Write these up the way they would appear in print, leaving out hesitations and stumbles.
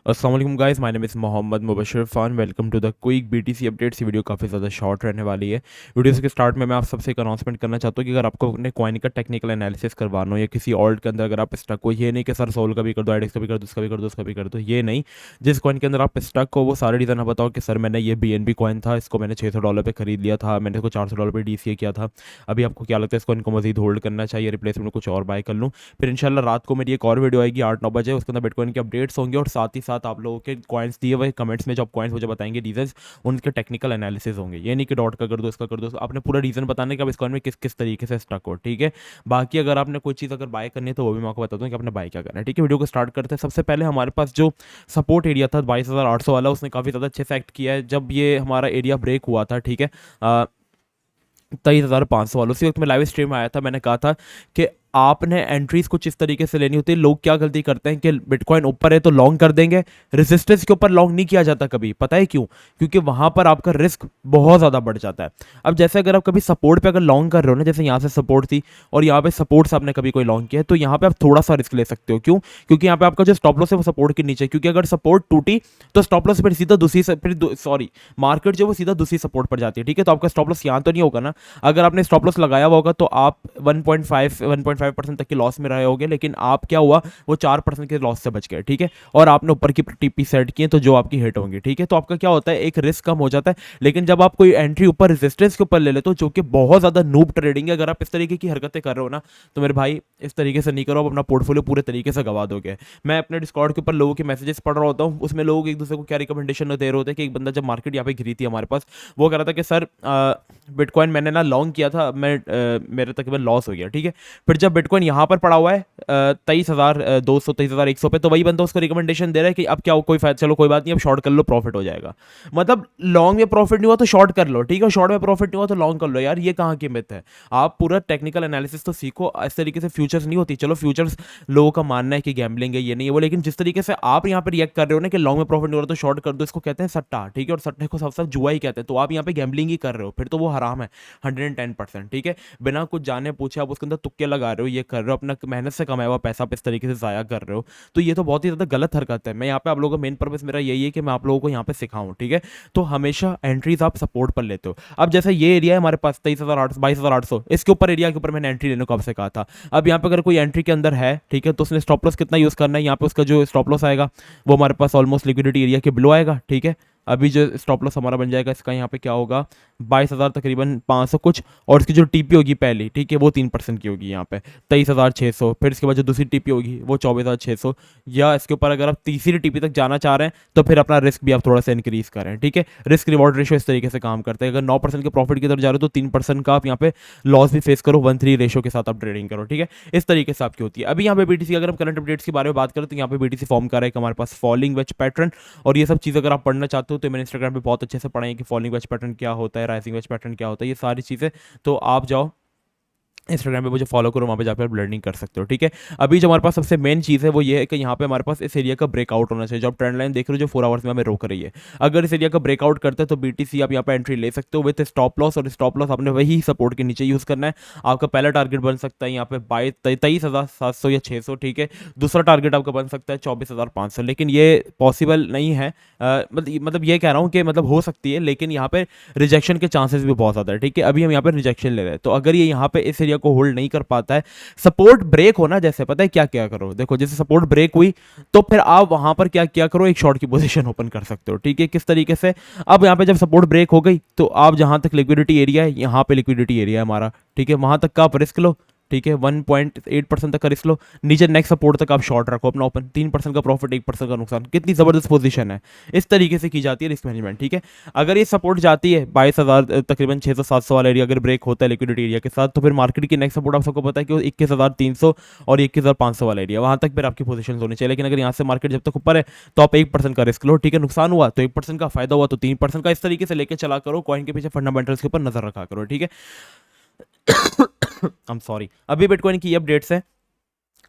अस्सलाम वालेकुम guys, my name is Mohammad Mubashar Fan. Welcome to the quick BTC updates. ये video काफ़ी ज़्यादा शॉर्ट रहने वाली है। वीडियो के स्टार्ट में मैं आप सबसे एक अनाउंसमेंट करना चाहता हूँ कि अगर आपको अपने कॉइन का टेक्निकल एनालिसिस करवाना हो या किसी ऑल्ट के अंदर अगर आप स्टक हो, ये नहीं कि सर सोल का भी कर दो, आईडेक्स का भी कर दो, इसका भी कर दो, उसका भी कर दो, ये नहीं। जिस कॉइन के अंदर आप स्टक हो वो सारे रीज़न आप बताओ कि सर मैंने ये BNB कॉइन था, इसको मैंने $600 पे खरीद लिया था, मैंने इसको $400 पे DCA किया था। अभी आपको क्या लगता है इस कॉइन को मजीद होल्ड करना चाहिए, रिप्लेसमेंट में कुछ और बाय कर लूँ? फिर इंशाल्लाह रात को मेरी एक और वीडियो आएगी 8-9 बजे, उसके अंदर बिटकॉइन के अपडेट्स होंगे और साथ ही साथ आप लोगों के कॉइन्स दिए हुए कमेंट्स में जो आप कॉइन्स मुझे बताएंगे रीजंस, उनके टेक्निकल एनालिसिस होंगे। ये नहीं कि डॉट का कर दो, इसका कर दो, आपने पूरा रीजन बताने कि आप इस कॉइन में किस किस तरीके से स्टक हो, ठीक है। बाकी अगर आपने कोई चीज़ अगर बाय करनी है तो वो भी मैं आपको बताता हूँ कि आपने बाय क्या करना है, ठीक है। वीडियो को स्टार्ट करते हैं। सबसे पहले हमारे पास जो सपोर्ट एरिया था 22,800 वाला, उसने काफ़ी ज़्यादा अच्छे से एक्ट किया है। जब ये हमारा एरिया ब्रेक हुआ था, ठीक है, 23,500 वालों, उसी वक्त मैं लाइव स्ट्रीम में आया था, मैंने कहा था कि आपने एंट्रीज कुछ इस तरीके से लेनी होती है। लोग क्या गलती करते हैं कि बिटकॉइन ऊपर है तो लॉन्ग कर देंगे, रेजिस्टेंस के ऊपर लॉन्ग नहीं किया जाता कभी। पता है क्यों? क्योंकि वहां पर आपका रिस्क बहुत ज़्यादा बढ़ जाता है। अब जैसे अगर आप कभी सपोर्ट पे अगर लॉन्ग कर रहे हो ना, जैसे यहाँ से सपोर्ट थी और यहाँ पे सपोर्ट से आपने कभी कोई लॉन्ग किया है, तो यहाँ पे आप थोड़ा सा रिस्क ले सकते हो। क्यों? क्योंकि यहाँ पे आपका जो स्टॉप लॉस है वो सपोर्ट के नीचे है। क्योंकि अगर सपोर्ट टूटी तो स्टॉप लॉस फिर सीधा दूसरी सॉरी, मार्केट जो वो सीधा दूसरी सपोर्ट पर जाती है, ठीक है। तो आपका स्टॉप लॉस यहाँ तो नहीं होगा ना। अगर आपने स्टॉप लॉस लगाया हुआ होगा तो आप 1.5% तक की लॉस में रहे होगे, लेकिन आप क्या हुआ, वो 4% के लॉस से बच गए, ठीक है। और आपने ऊपर की टीपी सेट किए तो जो आपकी हिट होंगी, ठीक है। तो आपका क्या होता है, एक रिस्क कम हो जाता है। लेकिन जब आप कोई एंट्री ऊपर रेजिस्टेंस के ऊपर ले लेते हो, जो कि बहुत ज़्यादा नूब ट्रेडिंग है, अगर आप इस तरीके की हरकतें कर रहे हो ना, तो मेरे भाई इस तरीके से नहीं करो, आप अपना पोर्टफोलियो पूरे तरीके से गवा दोगे। मैं अपने डिस्कॉर्ड के ऊपर लोगों के मैसेजेस पढ़ रहा होता हूँ, उसमें लोग एक दूसरे को क्या रिकमेंडेशन दे रहे होते हैं कि एक बंदा जब मार्केट यहाँ पे गिरी थी हमारे पास, वो कह रहा था कि सर बिटकॉइन मैंने ना लॉन्ग किया था, मेरे तकरीबन लॉस हो गया, ठीक है। फिर जब बिटकॉइन यहाँ पर पड़ा हुआ है 23,200 23,100 पे, तो वही बंदा उसको रिकमेंडेशन दे रहा है कि अब क्या कोई फायदा, चलो कोई बात नहीं, अब शॉर्ट कर लो, प्रॉफिट हो जाएगा। मतलब लॉन्ग में प्रॉफिट नहीं हुआ तो शॉर्ट कर लो, ठीक है। शॉर्ट में प्रॉफिट नहीं हुआ तो लॉन्ग कर लो। यार ये कहाँ की मिथ है? आप पूरा टेक्निकल एनालिसिस तो सीखो। इस तरीके से फ्यूचर्स नहीं होती। चलो फ्यूचर्स लोगों का मानना है कि गैम्बलिंग है, ये नहीं है वो, लेकिन जिस तरीके से आप यहाँ पे रिएक्ट कर रहे हो ना कि लॉन्ग में प्रॉफिट नहीं हो रहा तो शॉर्ट कर दो, इसको कहते हैं सट्टा, ठीक है। और सट्टे को सब जुआ ही कहते हैं। तो आप यहाँ पे गैम्बलिंग ही कर रहे हो, फिर तो वो हराम है 110%, ठीक है। बिना कुछ जाने पूछे आप उसके अंदर तुक्के लगा रहे हो, ये कर रहे हो, अपना मेहनत से कमाया हुआ पैसा आप इस तरीके से ज़ाया कर रहे हो। तो ये तो बहुत ही ज़्यादा गलत हरकत है। मैं यहाँ पे आप लोगों का मेन पर्पस मेरा यही है कि मैं आप लोगों को यहाँ पे सिखाऊं, ठीक है। तो हमेशा एंट्रीज आप सपोर्ट पर लेते हो। अब जैसे ये एरिया है हमारे पास 22,800, इसके ऊपर एरिया के ऊपर मैंने एंट्री लेने को आपसे कहा था। अब यहाँ पे अगर कोई एंट्री के अंदर है, ठीक है, तो उसने स्टॉप लॉस कितना यूज़ करना है, यहाँ पे उसका जो स्टॉप लॉस आएगा वो हमारे पास ऑलमोस्ट लिक्विडिटी एरिया के बिलो आएगा, ठीक है। अभी जो स्टॉप लॉस हमारा बन जाएगा इसका यहाँ पे क्या होगा, 22,000 तकरीबन 500 कुछ, और इसकी जो टीपी होगी पहली, ठीक है, वो 3% की होगी यहाँ पे 23,600। फिर इसके बाद जो दूसरी टीपी होगी वो 24,600। या इसके ऊपर अगर आप तीसरी टीपी तक जाना चाह रहे हैं तो फिर अपना रिस्क भी आप थोड़ा सा इंक्रीज करें, ठीक है। रिस्क रिवॉर्ड रेशो इस तरीके से काम करते हैं। अगर 9% के प्रॉफिट की तरफ जा रहे हो तो 3% का आप यहाँ पे लॉस भी फेस करो, 1:3 रेशो के साथ आप ट्रेडिंग करो, ठीक है। इस तरीके से आपकी होती है। अभी यहाँ पे BTC अगर हम करंट अपडेट्स के बारे में बात करें तो यहाँ पे BTC फॉर्म कर रहा है कि हमारे पास फॉलिंग वेज पैटर्न, और ये सब चीज़ अगर आप पढ़ना चाहते हो तो मैंने इंस्टाग्राम पे बहुत अच्छे से पढ़ा है कि फॉलिंग वेज पैटर्न क्या होता है, राइजिंग वेज पैटर्न क्या होता है, ये सारी चीज़ें। तो आप जाओ इंस्टाग्राम पे मुझे फॉलो करो, वहाँ पे जाकर आप लर्निंग कर सकते हो, ठीक है। अभी जो हमारे पास सबसे मेन चीज़ है वो ये है कि यहाँ पे हमारे पास इस एरिया का ब्रेकआउट होना चाहिए। जो आप ट्रेंड लाइन देख रहे हो जो 4 आवर्स में हमें रोक रही है, अगर इस एरिया का ब्रेकआउट करता है तो BTC आप यहाँ पे एंट्री ले सकते हो विद स्टॉप लॉस, और स्टॉप लॉस आपने वही सपोर्ट के नीचे यूज़ करना है। आपका पहला टारगेट बन सकता है यहाँ पे 23,700 या 600, ठीक है। दूसरा टारगेट आपका बन सकता है 24,500, लेकिन ये पॉसिबल नहीं है। मतलब ये कह रहा हूँ कि मतलब हो सकती है, लेकिन यहाँ पे रिजेक्शन के चांसेस भी बहुत ज़्यादा है, ठीक है। अभी हम यहाँ पे रिजेक्शन ले रहे हैं, तो अगर ये यहाँ पे इस एरिया को होल्ड नहीं कर पाता है, सपोर्ट ब्रेक होना, जैसे पता है क्या क्या करो, देखो जैसे सपोर्ट ब्रेक हुई तो फिर आप वहां पर क्या क्या करो, एक शॉर्ट की पोजीशन ओपन कर सकते हो, ठीक है। किस तरीके से? अब यहाँ पे जब सपोर्ट ब्रेक हो गई तो आप जहां तक लिक्विडिटी एरिया है, यहाँ पे लिक्विडिटी एरिया है हमारा, ठीक है, वहां तक का आप रिस्क लो, ठीक है। 1.8% तक का रिस्क लो, नीचे नेक्स्ट सपोर्ट तक आप शॉर्ट रखो अपना ओपन, 3% का प्रॉफिट, 1% का नुकसान। कितनी जबरदस्त पोजीशन है। इस तरीके से की जाती है रिस्क मैनेजमेंट, ठीक है। अगर ये सपोर्ट जाती है 22,000 तकरीबन 600-700 वाला एरिया अगर ब्रेक होता है लिक्विडिटी एरिया के साथ, तो फिर मार्केट की नेक्स्ट सपोर्ट आप सबको पता है कि 21,300 और 21,500 वाला एरिया, वहां तक फिर आपकी पोजीशन होनी चाहिए। लेकिन अगर यहाँ से मार्केट जब तक ऊपर है तो आप 1% का रिस्क लो, ठीक है। नुकसान हुआ तो 1% का, फायदा हुआ तो 3% का, इस तरीके से लेकर चला करो। कॉइन के पीछे फंडामेंटल्स के ऊपर नजर रखा करो, ठीक है। I am sorry. अभी बिटकॉइन की अपडेट्स है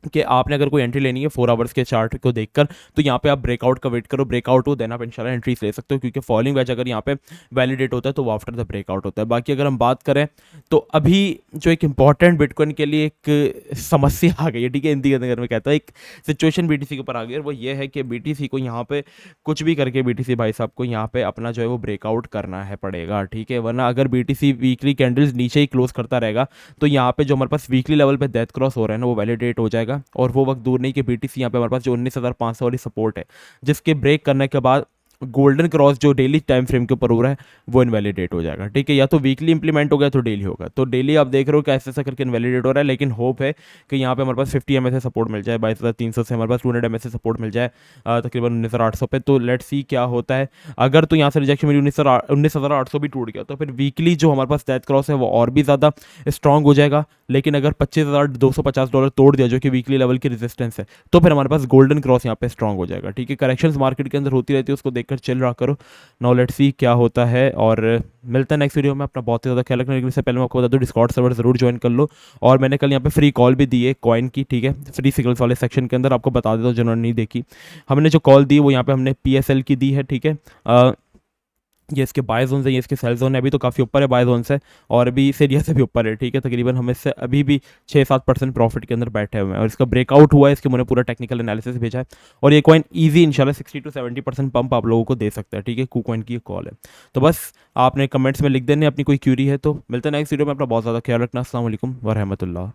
कि आपने अगर कोई एंट्री लेनी है 4 आवर्स के चार्ट को देखकर, तो यहाँ पे आप ब्रेकआउट का वेट करो, ब्रेकआउट हो देन आप इंशाल्लाह एंट्रीज ले सकते हो, क्योंकि फॉलोइंग वेज अगर यहाँ पे वैलिडेट होता है तो वो आफ्टर द ब्रेकआउट होता है। बाकी अगर हम बात करें तो अभी जो एक इंपॉर्टेंट बिटकॉइन के लिए एक समस्या आ गई है, ठीक है, हिंदी के अंदर मैं कहता हूँ, एक सिचुएशन बीटीसी के ऊपर आ गई है, और वो ये है कि बीटीसी को यहाँ पे कुछ भी करके बीटीसी भाई साहब को यहाँ पे अपना जो है वो ब्रेकआउट करना है पड़ेगा, ठीक है, वरना अगर बीटीसी वीकली कैंडल्स नीचे ही क्लोज करता रहेगा तो यहाँ पे जो हमारे पास वीकली लेवल पे डेथ क्रॉस हो रहा है ना वो वैलिडेट हो जाएगा, और वो वक्त दूर नहीं कि बीटीसी यहाँ पे हमारे पास जो 19,500 वाली सपोर्ट है जिसके ब्रेक करने के बाद गोल्डन क्रॉस जो डेली टाइम फ्रेम के ऊपर हो रहा है वो इनवैलिडेट हो जाएगा, ठीक है, या तो वीकली इंप्लीमेंट हो गया तो डेली होगा, तो डेली आप देख रहे हो कैसे ऐसा करके इनवैलिडेट हो रहा है, लेकिन होप है कि यहाँ पे हमारे पास 50 एमएस से सपोर्ट मिल जाए, 22,300 से हमारे पास 200 एमएस से सपोर्ट मिल जाए तकरीबन 19,800 पे, तो लेट्स सी क्या होता है। अगर तो यहाँ से रिजेक्शन मिली 19,800 भी टूट गया तो फिर वीकली जो हमारे पास डेथ क्रॉस है वो और भी ज़्यादा स्ट्रॉन्ग हो जाएगा, लेकिन अगर $25,250 तोड़ दिया जो कि वीकली लेवल की रेजिस्टेंस है तो फिर हमारे पास गोल्डन क्रॉस यहाँ पे स्ट्रॉन्ग हो जाएगा, ठीक है। करेक्शंस मार्केट के अंदर होती रहती है, उसको देखकर चिल रहा करो। नाउ लेट्स सी क्या होता है, और मिलता है नेक्स्ट वीडियो में। अपना बहुत ही ज़्यादा ख्याल रखना, लेकिन इससे पहले मैं आपको बता दूँ डिस्कॉर्ड सर्वर जरूर ज्वाइन कर लो, और मैंने कल यहाँ पे फ्री कॉल भी दी है कॉइन की, ठीक है, फ्री सिग्नल्स वाले सेक्शन के अंदर, आपको बता देता हूँ जिन्होंने नहीं देखी। हमने जो कॉल दी वो यहाँ पे हमने PSL की दी है, ठीक है। ये इसके बाय जोन है, ये इसके सेल जोन है, अभी तो काफ़ी ऊपर है बाय जोन से, और अभी इस एरिया से भी ऊपर है, ठीक है, तकरीबन हम इससे अभी भी 6-7% प्रॉफिट के अंदर बैठे हुए हैं, और इसका ब्रेकआउट हुआ है, इसके मैंने पूरा टेक्निकल एनालिसिस भेजा है, और ये कॉइन ईजी इंशाल्लाह 60-70% पंप आप लोगों को दे सकता है, ठीक है। KuCoin की ये कॉल है, तो बस आपने कमेंट्स में लिख देने अपनी कोई क्यूरी है, तो मिलता है नेक्स्ट वीडियो में। अपना बहुत ज़्यादा ख्याल रखना। अस्सलाम वालेकुम व रहमतुल्लाह।